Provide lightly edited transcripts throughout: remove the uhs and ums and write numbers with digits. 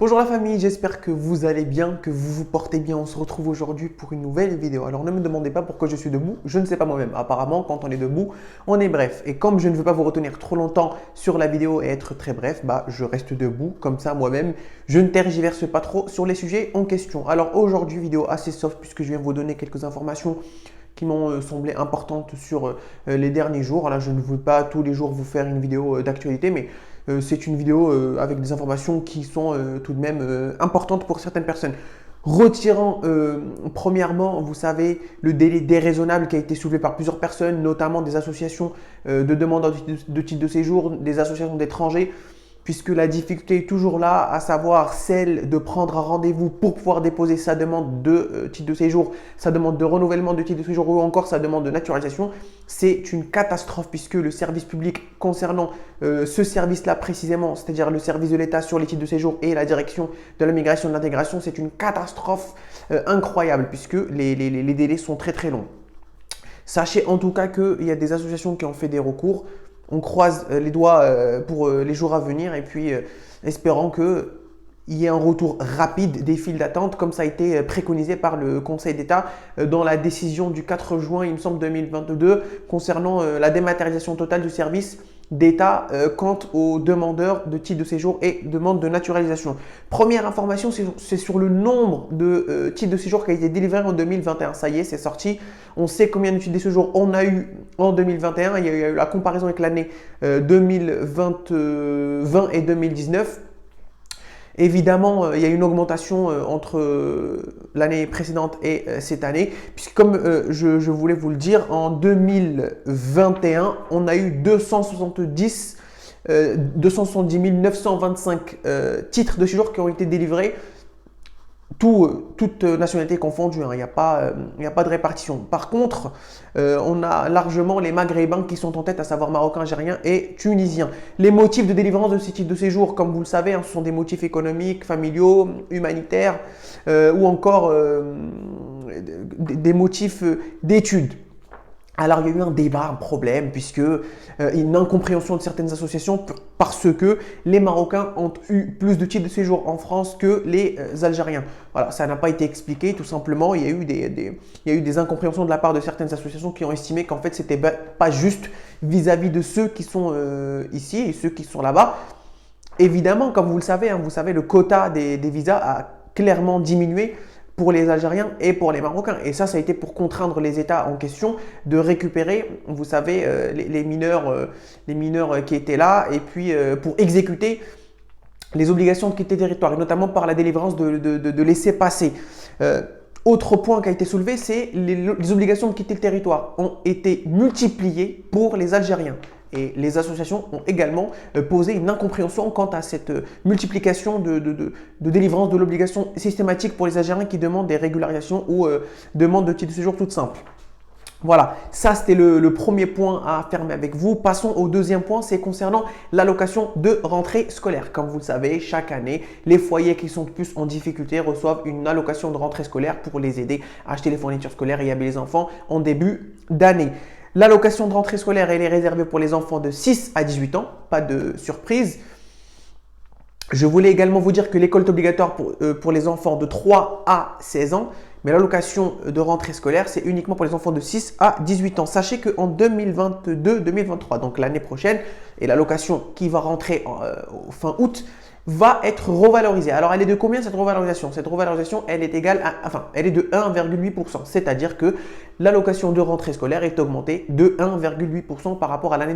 Bonjour la famille, j'espère que vous allez bien, que vous vous portez bien. On se retrouve aujourd'hui pour une nouvelle vidéo. Alors ne me demandez pas pourquoi je suis debout, je ne sais pas moi-même. Apparemment, quand on est debout, on est bref. Et comme je ne veux pas vous retenir trop longtemps sur la vidéo et être très bref, je reste debout. Comme ça, moi-même, je ne tergiverse pas trop sur les sujets en question. Alors aujourd'hui, vidéo assez soft puisque je viens vous donner quelques informations qui m'ont semblé importantes sur les derniers jours. Là, je ne veux pas tous les jours vous faire une vidéo d'actualité, mais c'est une vidéo avec des informations qui sont tout de même importantes pour certaines personnes. Retirant premièrement, vous savez, le délai déraisonnable qui a été soulevé par plusieurs personnes, notamment des associations de demandeurs de titre de séjour, des associations d'étrangers, puisque la difficulté est toujours là, à savoir celle de prendre un rendez-vous pour pouvoir déposer sa demande de titre de séjour, sa demande de renouvellement de titre de séjour ou encore sa demande de naturalisation. C'est une catastrophe puisque le service public concernant ce service-là précisément, c'est-à-dire le service de l'État sur les titres de séjour et la direction de l'immigration et de l'intégration, c'est une catastrophe incroyable puisque les délais sont très très longs. Sachez en tout cas qu'il y a des associations qui ont fait des recours. On croise les doigts pour les jours à venir et puis espérant qu'il y ait un retour rapide des files d'attente comme ça a été préconisé par le Conseil d'État dans la décision du 4 juin, il me semble 2022, concernant la dématérialisation totale du service d'État quant aux demandeurs de titres de séjour et demandes de naturalisation. Première information, c'est sur le nombre de titres de séjour qui a été délivré en 2021. Ça y est, c'est sorti. On sait combien de titres de séjour on a eu en 2021. Il y a eu la comparaison avec l'année 2020 et 2019. Évidemment, il y a une augmentation entre l'année précédente et cette année, puisque comme je voulais vous le dire, en 2021, on a eu 270 925 titres de séjour qui ont été délivrés, toutes nationalités confondues, il n'y a pas de répartition. Par contre, on a largement les Maghrébins qui sont en tête, à savoir Marocains, Algériens et Tunisiens. Les motifs de délivrance de ces titres de séjour, comme vous le savez, ce sont des motifs économiques, familiaux, humanitaires ou encore des motifs d'études. Alors, il y a eu un débat, un problème, puisque une incompréhension de certaines associations parce que les Marocains ont eu plus de titres de séjour en France que les Algériens. Voilà, ça n'a pas été expliqué, tout simplement. Il y a eu des incompréhensions de la part de certaines associations qui ont estimé qu'en fait, c'était pas juste vis-à-vis de ceux qui sont ici et ceux qui sont là-bas. Évidemment, comme vous le savez, vous savez, le quota des visas a clairement diminué pour les Algériens et pour les Marocains. Et ça a été pour contraindre les États en question de récupérer, vous savez, les mineurs qui étaient là et puis pour exécuter les obligations de quitter le territoire, et notamment par la délivrance de laissez-passer. Autre point qui a été soulevé, c'est les obligations de quitter le territoire ont été multipliées pour les Algériens. Et les associations ont également posé une incompréhension quant à cette multiplication de délivrance de l'obligation systématique pour les Algériens qui demandent des régularisations ou demandent de titre de séjour toutes simples. Voilà, ça c'était le premier point à fermer avec vous. Passons au deuxième point, c'est concernant l'allocation de rentrée scolaire. Comme vous le savez, chaque année, les foyers qui sont plus en difficulté reçoivent une allocation de rentrée scolaire pour les aider à acheter les fournitures scolaires et habiller les enfants en début d'année. L'allocation de rentrée scolaire, elle est réservée pour les enfants de 6 à 18 ans, pas de surprise. Je voulais également vous dire que l'école est obligatoire pour les enfants de 3 à 16 ans, mais l'allocation de rentrée scolaire, c'est uniquement pour les enfants de 6 à 18 ans. Sachez qu'en 2022-2023, donc l'année prochaine, et l'allocation qui va rentrer fin août, va être revalorisée. Alors, elle est de combien cette revalorisation? Cette revalorisation, elle est égale à, elle est de 1,8%. C'est-à-dire que l'allocation de rentrée scolaire est augmentée de 1,8% par rapport à l'année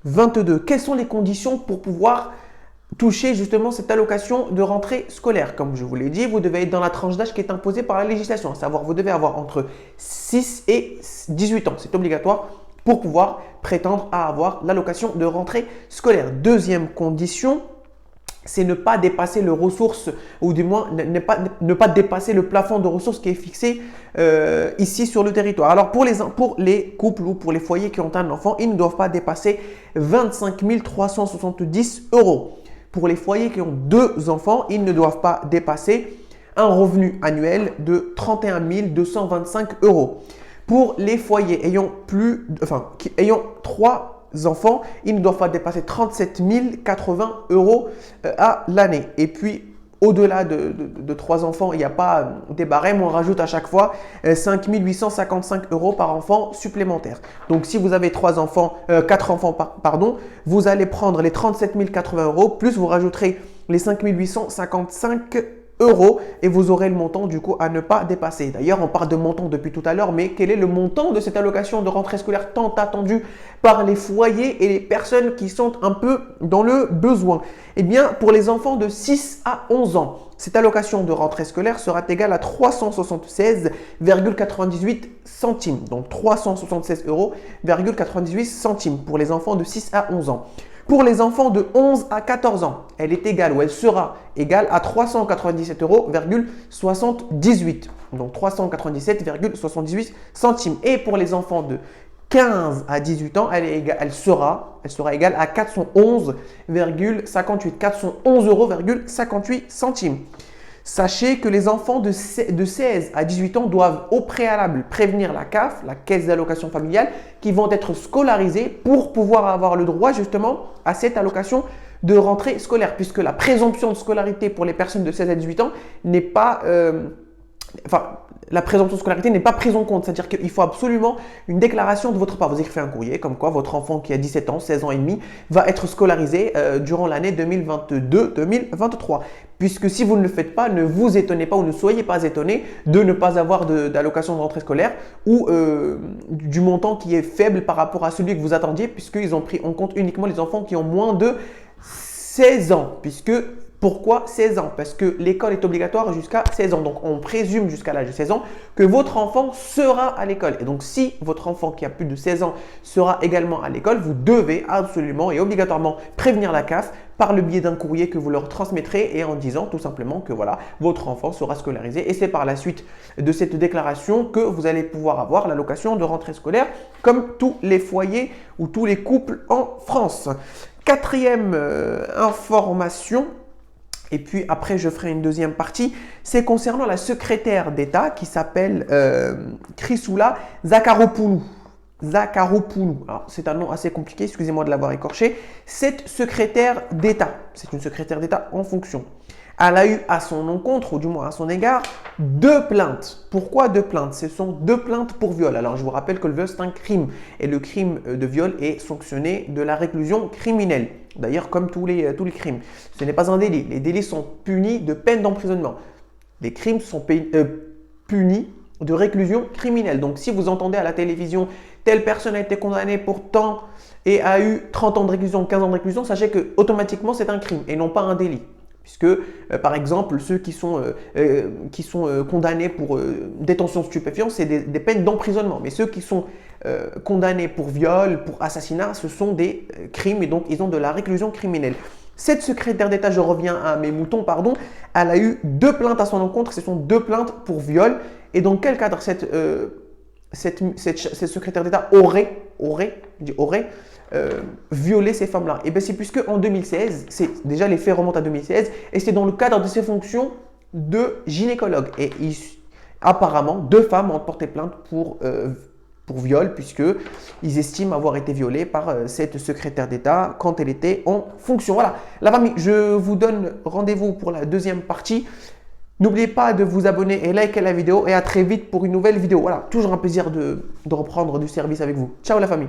2021-2022. Quelles sont les conditions pour pouvoir toucher justement cette allocation de rentrée scolaire? Comme je vous l'ai dit, vous devez être dans la tranche d'âge qui est imposée par la législation. À savoir, vous devez avoir entre 6 et 18 ans. C'est obligatoire pour pouvoir prétendre à avoir l'allocation de rentrée scolaire. Deuxième condition, c'est ne pas dépasser le ressource, ou du moins ne pas dépasser le plafond de ressources qui est fixé ici sur le territoire. Alors pour les couples ou pour les foyers qui ont un enfant, ils ne doivent pas dépasser 25 370 euros. Pour les foyers qui ont 2 enfants, ils ne doivent pas dépasser un revenu annuel de 31 225 euros. Pour les foyers ayant 3 enfants, ils ne doivent pas dépasser 37 080 euros à l'année. Et puis, au-delà de 3 enfants, il n'y a pas des barèmes. On rajoute à chaque fois 5 855 euros par enfant supplémentaire. Donc, si vous avez 4 enfants, pardon, vous allez prendre les 37 080 euros, plus vous rajouterez les 5 855 euros et vous aurez le montant du coup à ne pas dépasser. D'ailleurs, on parle de montant depuis tout à l'heure, mais quel est le montant de cette allocation de rentrée scolaire tant attendue par les foyers et les personnes qui sont un peu dans le besoin? Eh bien, pour les enfants de 6 à 11 ans, cette allocation de rentrée scolaire sera égale à 376,98 centimes. Donc 376,98 euros pour les enfants de 6 à 11 ans. Pour les enfants de 11 à 14 ans, elle est égale ou elle sera égale à 397,78 euros. Donc 397,78 centimes. Et pour les enfants de 15 à 18 ans, elle sera égale à 411,58 euros centimes. Sachez que les enfants de 16 à 18 ans doivent au préalable prévenir la CAF, la Caisse d'allocation familiale, qui vont être scolarisés pour pouvoir avoir le droit justement à cette allocation de rentrée scolaire, puisque la présomption de scolarité pour les personnes de 16 à 18 ans n'est pas… la présomption de scolarité n'est pas prise en compte. C'est-à-dire qu'il faut absolument une déclaration de votre part. Vous écrivez un courrier comme quoi votre enfant qui a 17 ans, 16 ans et demi va être scolarisé durant l'année 2022-2023. Puisque si vous ne le faites pas, ne vous étonnez pas ou ne soyez pas étonnés de ne pas avoir d'allocation de rentrée scolaire ou du montant qui est faible par rapport à celui que vous attendiez, puisqu'ils ont pris en compte uniquement les enfants qui ont moins de 16 ans. Pourquoi 16 ans? Parce que l'école est obligatoire jusqu'à 16 ans. Donc, on présume jusqu'à l'âge de 16 ans que votre enfant sera à l'école. Et donc, si votre enfant qui a plus de 16 ans sera également à l'école, vous devez absolument et obligatoirement prévenir la CAF par le biais d'un courrier que vous leur transmettrez et en disant tout simplement que voilà, votre enfant sera scolarisé. Et c'est par la suite de cette déclaration que vous allez pouvoir avoir l'allocation de rentrée scolaire comme tous les foyers ou tous les couples en France. Quatrième information. Et puis après, je ferai une deuxième partie. C'est concernant la secrétaire d'État qui s'appelle Chrysoula Zakharopoulou. Alors, c'est un nom assez compliqué, excusez-moi de l'avoir écorché. Cette secrétaire d'État, c'est une secrétaire d'État en fonction. Elle a eu à son encontre, ou du moins à son égard, 2 plaintes. Pourquoi 2 plaintes? Ce sont 2 plaintes pour viol. Alors, je vous rappelle que le viol, c'est un crime. Et le crime de viol est sanctionné de la réclusion criminelle. D'ailleurs, comme tous les crimes. Ce n'est pas un délit. Les délits sont punis de peine d'emprisonnement. Les crimes sont punis de réclusion criminelle. Donc, si vous entendez à la télévision, telle personne a été condamnée pour tant et a eu 30 ans de réclusion, 15 ans de réclusion, sachez que automatiquement, c'est un crime et non pas un délit. Puisque, par exemple, ceux qui sont condamnés pour détention stupéfiante, c'est des peines d'emprisonnement. Mais ceux qui sont condamnés pour viol, pour assassinat, ce sont des crimes et donc ils ont de la réclusion criminelle. Cette secrétaire d'État, je reviens à mes moutons, pardon, elle a eu 2 plaintes à son encontre. Ce sont 2 plaintes pour viol. Et dans quel cadre cette secrétaire d'État aurait violer ces femmes-là? Et bien c'est puisque en 2016, déjà les faits remontent à 2016 et c'est dans le cadre de ses fonctions de gynécologue. Et apparemment, 2 femmes ont porté plainte pour viol puisqu'ils estiment avoir été violés par cette secrétaire d'État quand elle était en fonction. Voilà, la famille, je vous donne rendez-vous pour la deuxième partie. N'oubliez pas de vous abonner et liker la vidéo et à très vite pour une nouvelle vidéo. Voilà, toujours un plaisir de reprendre du service avec vous. Ciao la famille.